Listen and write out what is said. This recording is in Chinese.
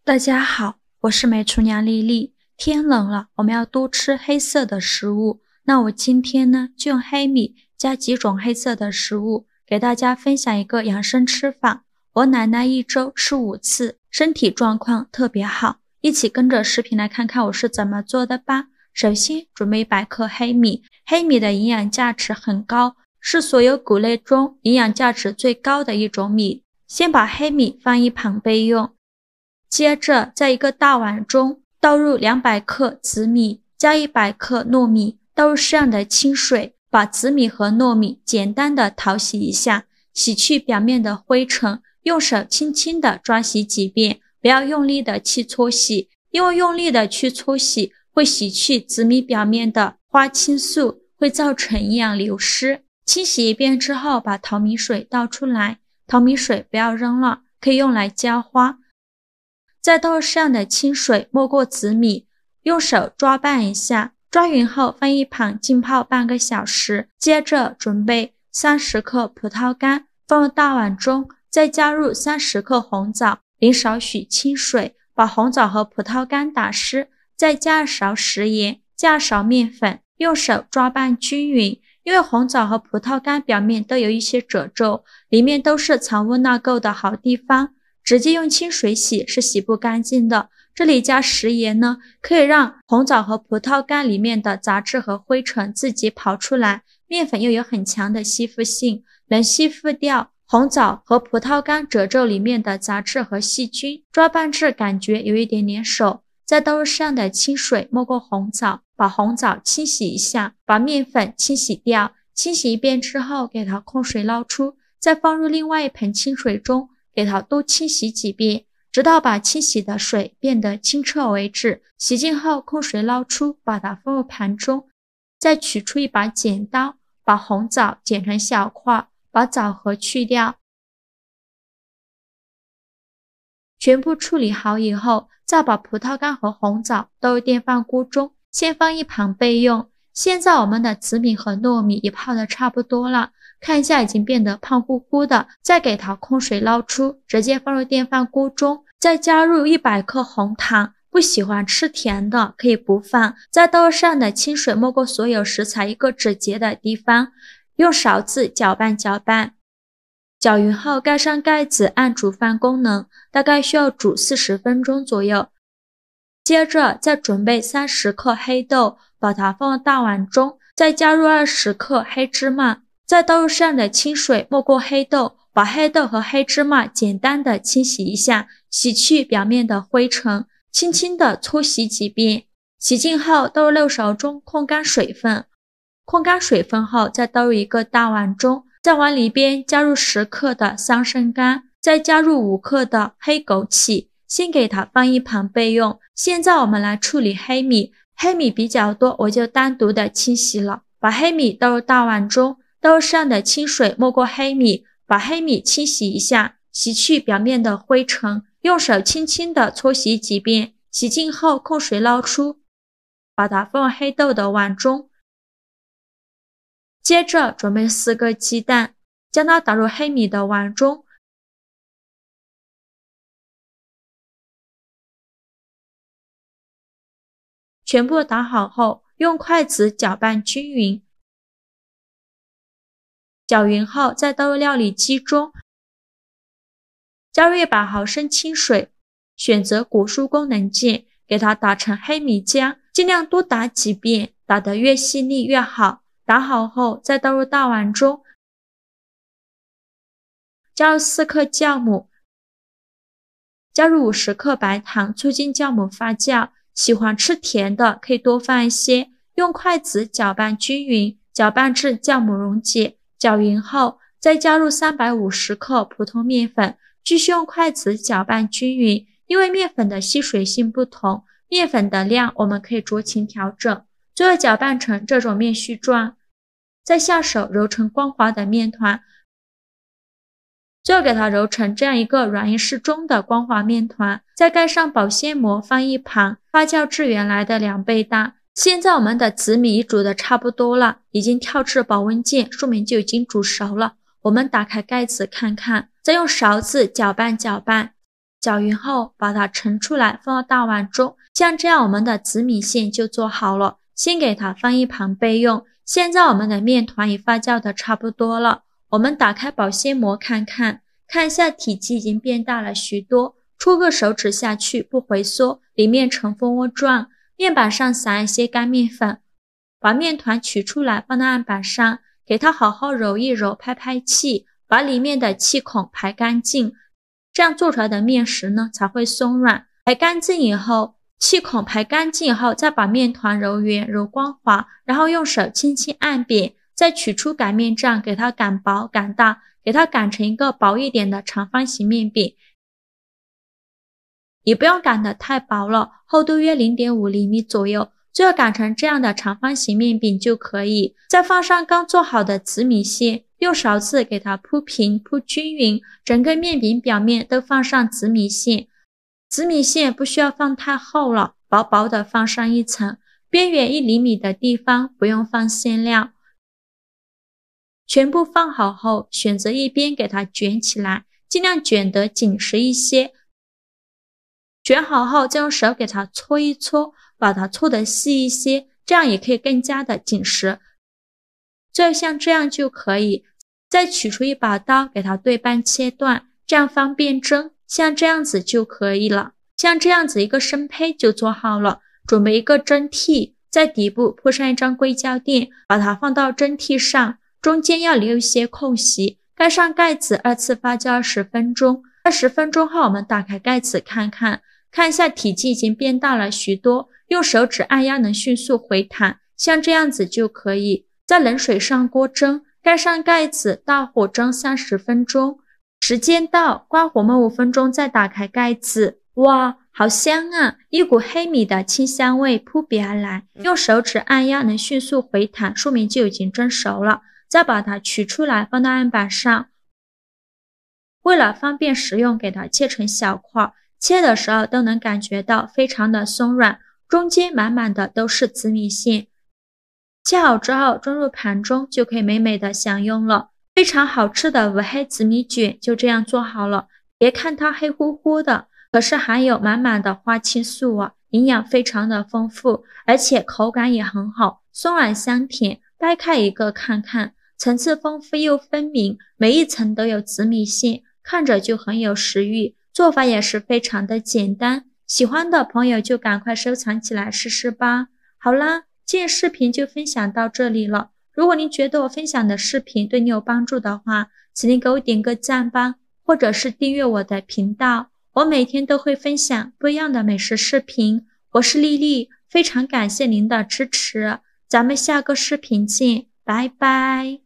大家好，我是美厨娘丽丽。天冷了，我们要多吃黑色的食物。那我今天呢，就用黑米加几种黑色的食物，给大家分享一个养生吃法。我奶奶一周吃5次，身体状况特别好。一起跟着视频来看看我是怎么做的吧。首先准备100克黑米，黑米的营养价值很高，是所有谷类中营养价值最高的一种米。先把黑米放一旁备用。接着在一个大碗中倒入200克紫米，加100克糯米，倒入适量的清水，把紫米和糯米简单的淘洗一下，洗去表面的灰尘，用手轻轻的抓洗几遍，不要用力的去搓洗，因为用力的去搓洗会洗去紫米表面的花青素，会造成营养流失。清洗一遍之后，把淘米水倒出来，淘米水不要扔了，可以用来浇花。再倒入适量的清水，没过紫米，用手抓拌一下，抓匀后放一旁浸泡半个小时。接着准备30克葡萄干，放入大碗中，再加入30克红枣，淋少许清水，把红枣和葡萄干打湿，再加2勺食盐，加2勺面粉，用手抓拌均匀。因为红枣和葡萄干表面都有一些褶皱，里面都是藏污纳垢的好地方，直接用清水洗是洗不干净的。这里加食盐呢，可以让红枣和葡萄干里面的杂质和灰尘自己跑出来，面粉又有很强的吸附性，能吸附掉红枣和葡萄干褶皱里面的杂质和细菌。抓拌至感觉有一点粘手，再倒入适量的清水，没过红枣，把红枣清洗一下，把面粉清洗掉。清洗一遍之后，给它控水捞出，再放入另外一盆清水中，给它多清洗几遍，直到把清洗的水变得清澈为止。洗净后控水捞出，把它放入盘中，再取出一把剪刀，把红枣剪成小块，把枣核去掉。全部处理好以后，再把葡萄干和红枣倒入电饭锅中，先放一旁备用。现在我们的紫米和糯米也泡得差不多了，看一下已经变得胖乎乎的，再给它控水捞出，直接放入电饭锅中，再加入100克红糖，不喜欢吃甜的可以不放，再倒入适量的清水，没过所有食材一个指节的地方，用勺子搅拌搅拌。搅匀后盖上盖子，按煮饭功能，大概需要煮40分钟左右。接着再准备30克黑豆，把它放到大碗中，再加入20克黑芝麻，再倒入适量的清水，没过黑豆，把黑豆和黑芝麻简单的清洗一下，洗去表面的灰尘，轻轻的搓洗几遍。洗净后倒入6勺中控干水分，控干水分后再倒入一个大碗中，在碗里边加入10克的桑葚干，再加入5克的黑枸杞，先给它放一旁备用。现在我们来处理黑米，黑米比较多，我就单独的清洗了。把黑米倒入大碗中，倒入适量的清水，没过黑米，把黑米清洗一下，洗去表面的灰尘，用手轻轻的搓洗几遍。洗净后控水捞出，把它放入黑豆的碗中。接着准备4个鸡蛋，将它打入黑米的碗中，全部打好后，用筷子搅拌均匀。搅匀后再倒入料理机中，加入100毫升清水，选择果蔬功能键，给它打成黑米浆，尽量多打几遍，打得越细腻越好。打好后再倒入大碗中，加入4克酵母，加入50克白糖，促进酵母发酵。喜欢吃甜的可以多放一些，用筷子搅拌均匀，搅拌至酵母溶解。搅匀后再加入350克普通面粉，继续用筷子搅拌均匀。因为面粉的吸水性不同，面粉的量我们可以酌情调整。最后搅拌成这种面絮状，再下手揉成光滑的面团，最后给它揉成这样一个软硬适中的光滑面团，再盖上保鲜膜放一旁，发酵至原来的2倍大。现在我们的紫米煮的差不多了，已经跳至保温键，说明就已经煮熟了。我们打开盖子看看，再用勺子搅拌搅拌，搅匀后把它盛出来放到大碗中，像这样我们的紫米线就做好了，先给它放一旁备用。现在我们的面团也发酵的差不多了，我们打开保鲜膜看一下体积已经变大了许多，戳个手指下去不回缩，里面呈蜂窝状。面板上撒一些干面粉，把面团取出来放到案板上，给它好好揉一揉，拍气，把里面的气孔排干净，这样做出来的面食呢才会松软。排干净以后，气孔排干净以后，再把面团揉圆揉光滑，然后用手轻轻按扁，再取出擀面杖给它擀薄擀大，给它擀成一个薄一点的长方形面饼，也不用擀得太薄了，厚度约 0.5 厘米左右，最后擀成这样的长方形面饼就可以。再放上刚做好的紫米线，用勺子给它铺平铺均匀，整个面饼表面都放上紫米线。紫米线不需要放太厚了，薄薄的放上一层，边缘1厘米的地方不用放馅料。全部放好后，选择一边给它卷起来，尽量卷得紧实一些。卷好后再用手给它搓一搓，把它搓得细一些，这样也可以更加的紧实。最后像这样就可以，再取出一把刀给它对半切断，这样方便蒸，像这样子就可以了。像这样子一个生胚就做好了。准备一个蒸屉，在底部铺上一张硅胶垫，把它放到蒸屉上，中间要留一些空隙，盖上盖子2次发酵20分钟。20分钟后我们打开盖子看一下体积已经变大了许多，用手指按压能迅速回弹，像这样子就可以。在冷水上锅蒸，盖上盖子，大火蒸30分钟。时间到，关火焖5分钟，再打开盖子。哇，好香啊！一股黑米的清香味扑鼻而来，用手指按压能迅速回弹，说明就已经蒸熟了。再把它取出来放到案板上，为了方便食用，给它切成小块，切的时候都能感觉到非常的松软，中间满满的都是紫米线。切好之后装入盘中，就可以美美的享用了。非常好吃的五黑紫米卷就这样做好了，别看它黑乎乎的，可是含有满满的花青素啊，营养非常的丰富，而且口感也很好，松软香甜。掰开一个看，层次丰富又分明，每一层都有紫米线，看着就很有食欲。做法也是非常的简单，喜欢的朋友就赶快收藏起来试试吧。好啦，今天视频就分享到这里了。如果您觉得我分享的视频对你有帮助的话，请您给我点个赞吧，或者是订阅我的频道。我每天都会分享不一样的美食视频。我是丽丽，非常感谢您的支持，咱们下个视频见，拜拜。